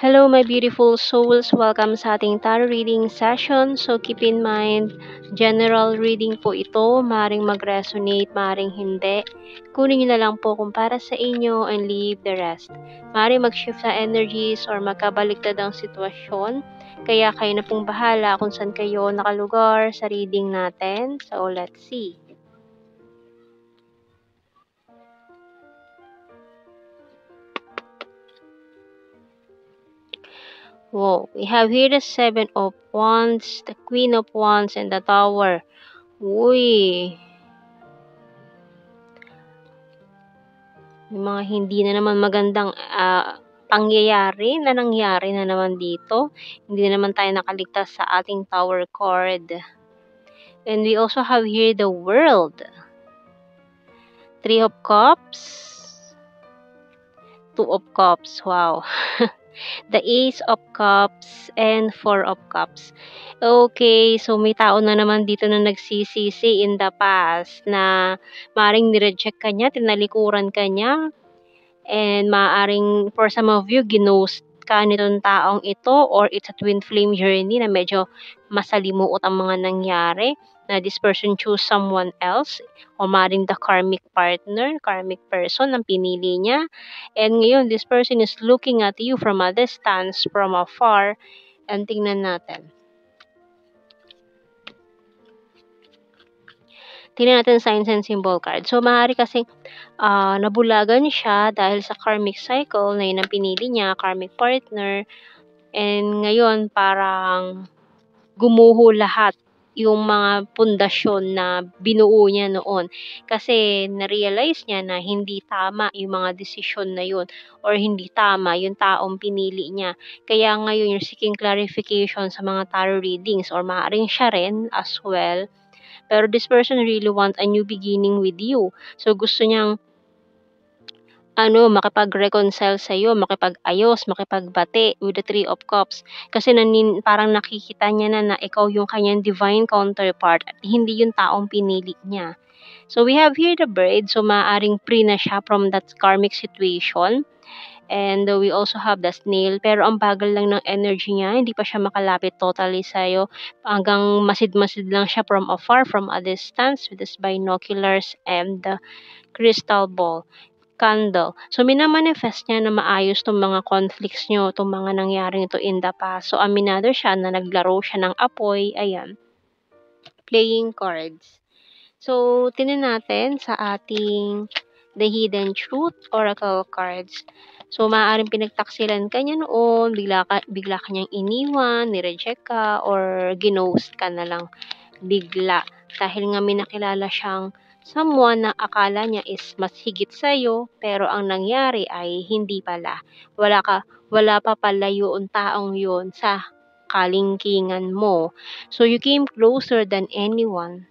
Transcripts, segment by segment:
Hello, my beautiful souls. Welcome sa ating tarot reading session. So, keep in mind, general reading po ito. Maring mag-resonate, maring hindi. Kunin nyo na lang po kung para sa inyo and leave the rest. Maring mag-shift sa energies or magkabaliktad ang sitwasyon. Kaya kayo na pong bahala kung saan kayo nakalugar sa reading natin. So, let's see. Whoa, we have here the Seven of Wands, the Queen of Wands, and the Tower. Uy, may mga hindi na naman magandang pangyayari na nangyari na naman dito. Hindi na naman tayo nakaligtas sa ating Tower card. And we also have here the World. Three of Cups. Two of Cups. Wow. The Ace of Cups and Four of Cups. Okay, so may tao na naman dito na nagsisisi in the past na maaaring nireject ka niya, tinalikuran ka niya, and maaaring for some of you, ginost ka nitong taong ito, or it's a twin flame journey na medyo masalimuot ang mga nangyari, na this person choose someone else, o maaaring the karmic partner, karmic person ang pinili niya, and ngayon this person is looking at you from a distance, from afar, and tingnan natin. Tingnan natin signs and symbol card. So, maaari kasing nabulagan siya dahil sa karmic cycle na yun ang pinili niya, karmic partner, and ngayon parang gumuho lahat yung mga pundasyon na binuo niya noon. Kasi na-realize niya na hindi tama yung mga desisyon na yun, or hindi tama yung taong pinili niya. Kaya ngayon you're seeking clarification sa mga tarot readings, or maaaring siya rin as well. Pero this person really want a new beginning with you. So gusto niyang makipag-reconcile sa iyo, makipag-ayos, makipagbati with the Three of Cups. Kasi parang nakikita niya na ikaw yung kanyang divine counterpart at hindi yung taong pinili niya. So we have here the Bird. So maaaring free na siya from that karmic situation. And we also have the Snail. Pero ang bagal lang ng energy niya, hindi pa siya makalapit totally sa'yo. Hanggang masid-masid lang siya from afar, from a distance, with his binoculars and the crystal ball. Candle. So, minamanifest niya na maayos itong mga conflicts nyo, itong mga nangyaring ito in the past. So, aminado siya na naglaro siya ng apoy. Ayan. Playing cards. So, tinan natin sa ating The Hidden Truth Oracle cards. So, maaaring pinagtaksilan ka niya noon, bigla ka niyang iniwan, nireject ka, or ginost ka na lang bigla. Dahil nga may nakilala siyang someone na akala niya is mas higit sa'yo, pero ang nangyari ay hindi pala. Wala pa pala yung taong yun sa kalingkingan mo. So, you came closer than anyone.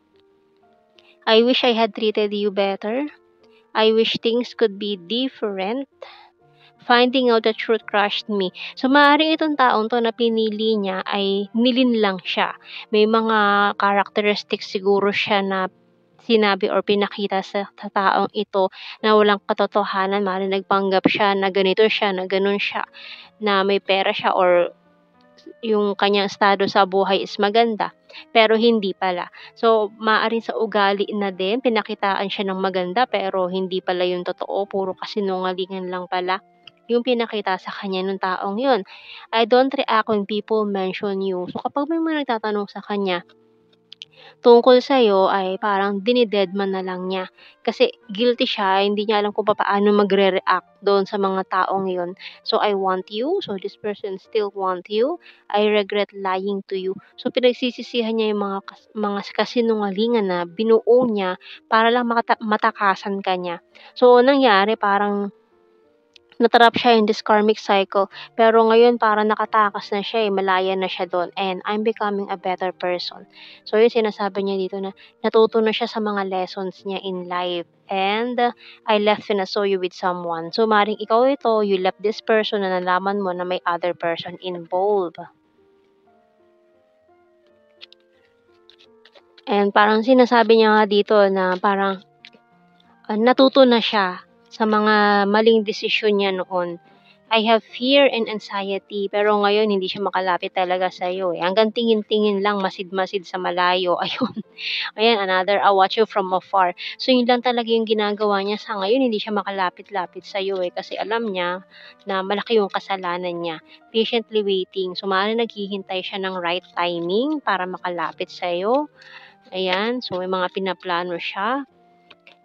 I wish I had treated you better. I wish things could be different. Finding out the truth crushed me. So, maaaring itong taong to na pinili niya ay nilinlang siya. May mga characteristics siguro siya na sinabi or pinakita sa taong ito na walang katotohanan. Maaaring nagpanggap siya na ganito siya, na ganun siya, na may pera siya, or yung kanyang estado sa buhay is maganda, pero hindi pala. So, maaaring sa ugali na din, pinakitaan siya ng maganda, pero hindi pala yung totoo, puro kasinungalingan lang pala yung pinakita sa kanya ng taong yun. I don't react when people mention you. So, kapag may mga nagtatanong sa kanya tungkol sa'yo, ay parang dinidedman na lang niya. Kasi guilty siya, hindi niya alam kung paano magre-react doon sa mga taong yun. So, I want you. So, this person still want you. I regret lying to you. So, pinagsisisihan niya yung mga kasinungalingan na binuo niya para lang matakasan ka niya. So, nangyari parang natrap siya in this karmic cycle, pero ngayon parang nakatakas na siya, malaya na siya doon, and I'm becoming a better person. So, yung sinasabi niya dito na natuto na siya sa mga lessons niya in life, and I left and I saw you with someone. So, maring ikaw ito, you left this person na nalaman mo na may other person involved. And parang sinasabi niya nga dito na parang natuto na siya sa mga maling desisyon niya noon. I have fear and anxiety. Pero ngayon, hindi siya makalapit talaga sa'yo, eh. Hanggang tingin-tingin lang, masid-masid sa malayo. Ayun. Ayan, another, watch you from afar. So, yun lang talaga yung ginagawa niya. Sa ngayon, hindi siya makalapit-lapit sa'yo, eh. Kasi alam niya na malaki yung kasalanan niya. Patiently waiting. So, maaaring naghihintay siya ng right timing para makalapit sa'yo. Ayan. So, may mga pinaplano siya.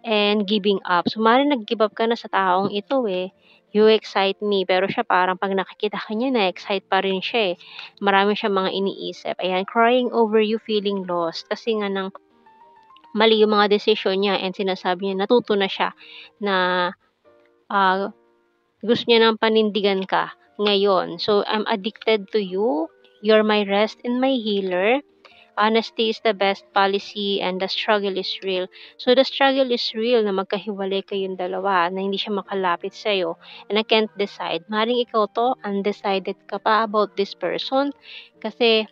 And giving up. So, maaaring nag-give up ka na sa taong ito, eh. You excite me. Pero siya parang 'pag nakikita ka niya na-excite pa rin siya, eh. Marami siyang mga iniisip. Ayan, crying over you, feeling lost. Kasi nga ng mali yung mga desisyon niya and sinasabi niya natuto na siya na, ah, gusto niya ng panindigan ka ngayon. So, I'm addicted to you. You're my rest and my healer. Honesty is the best policy and the struggle is real. So, the struggle is real na magkahiwalay kayong dalawa, na hindi siya makalapit sa'yo, and I can't decide. Maring ikaw 'to, undecided ka pa about this person, kasi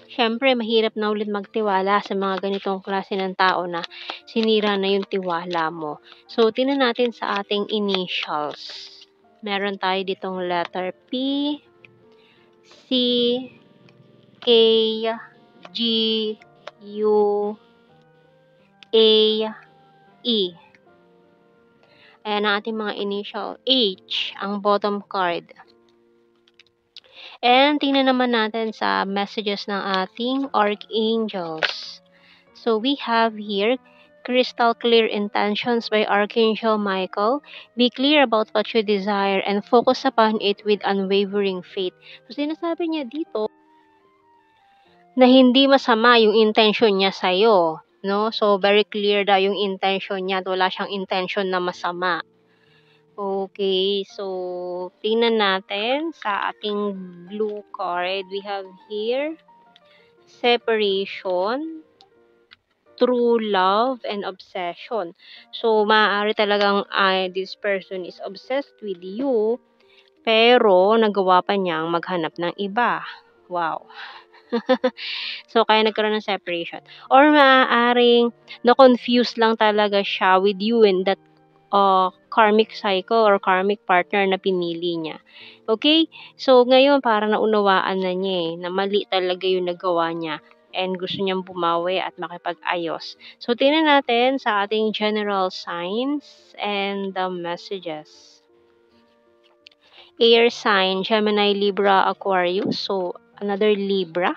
siyempre mahirap na ulit magtiwala sa mga ganitong klase ng tao na sinira na yung tiwala mo. So, tingnan natin sa ating initials. Meron tayo ditong letter P, C, K, G, U, A, E. Ayan ang ating mga initial. H, ang bottom card. And tingnan naman natin sa messages ng ating archangels. So we have here, crystal clear intentions by Archangel Michael. Be clear about what you desire and focus upon it with unwavering faith. So sinasabi niya dito na hindi masama yung intention niya sa'yo. No? So, very clear daw yung intention niya at wala siyang intention na masama. Okay, so tingnan natin sa ating blue card. We have here separation, true love, and obsession. So, maaari talagang this person is obsessed with you, pero nagawa pa niyang maghanap ng iba. Wow. So, kaya nagkaroon ng separation. Or maaaring na-confuse lang talaga siya with you in that karmic cycle or karmic partner na pinili niya. Okay? So, ngayon parang naunawaan na niya na mali talaga yung nagawa niya and gusto niyang bumawi at makipag-ayos. So, tingnan natin sa ating general signs and the messages. Air sign, Gemini, Libra, Aquarius. So, another Libra.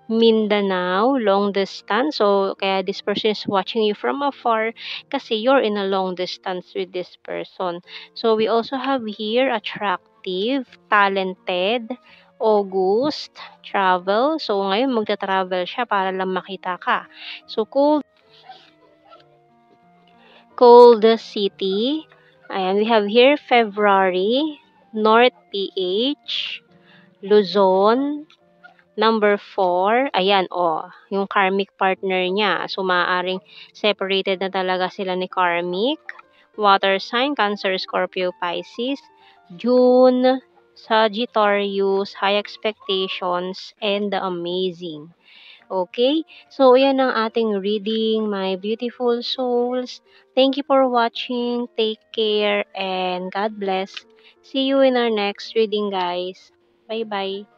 Mindanao, long distance. So, kaya this person is watching you from afar kasi you're in a long distance with this person. So, we also have here attractive, talented, August, travel. So, ngayon magta-travel siya para lang makita ka. So, cold city. Ayan, we have here February, North PH, Luzon, Number 4, ayan, yung karmic partner niya. So, maaaring separated na talaga sila ni karmic. Water sign, Cancer, Scorpio, Pisces. June, Sagittarius, high expectations, and the amazing. Okay? So, ayan ang ating reading, my beautiful souls. Thank you for watching. Take care, and God bless. See you in our next reading, guys. Bye-bye.